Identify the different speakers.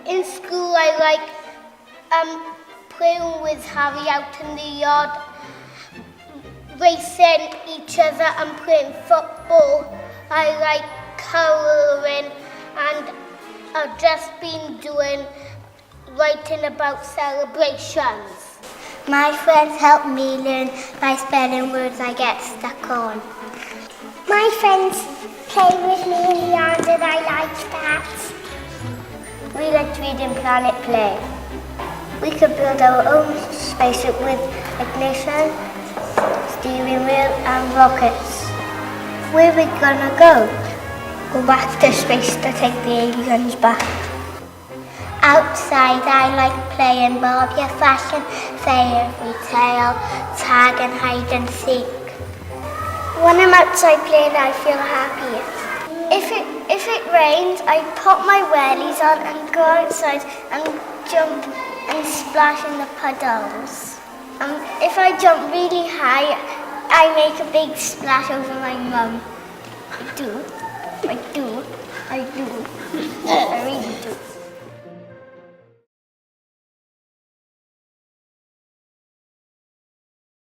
Speaker 1: In school, I like playing with Harry out in the yard, racing each other and playing football. I like colouring, and I've just been writing about celebrations. My friends help me learn by spelling words I get stuck on. My friends play with me in the yard and I like that. We like reading Planet Play. We could build our own spaceship with ignition, steering wheel and rockets. Where are we gonna go? Go back to space to take the aliens back. Outside I like playing Barbie, fashion, fairy tale, tag and hide and seek. When I'm outside playing I feel happy. If it rains I put my wellies on and go outside and jump and splash in the puddles. If I jump really high I make a big splash over my mum. I do. I really do.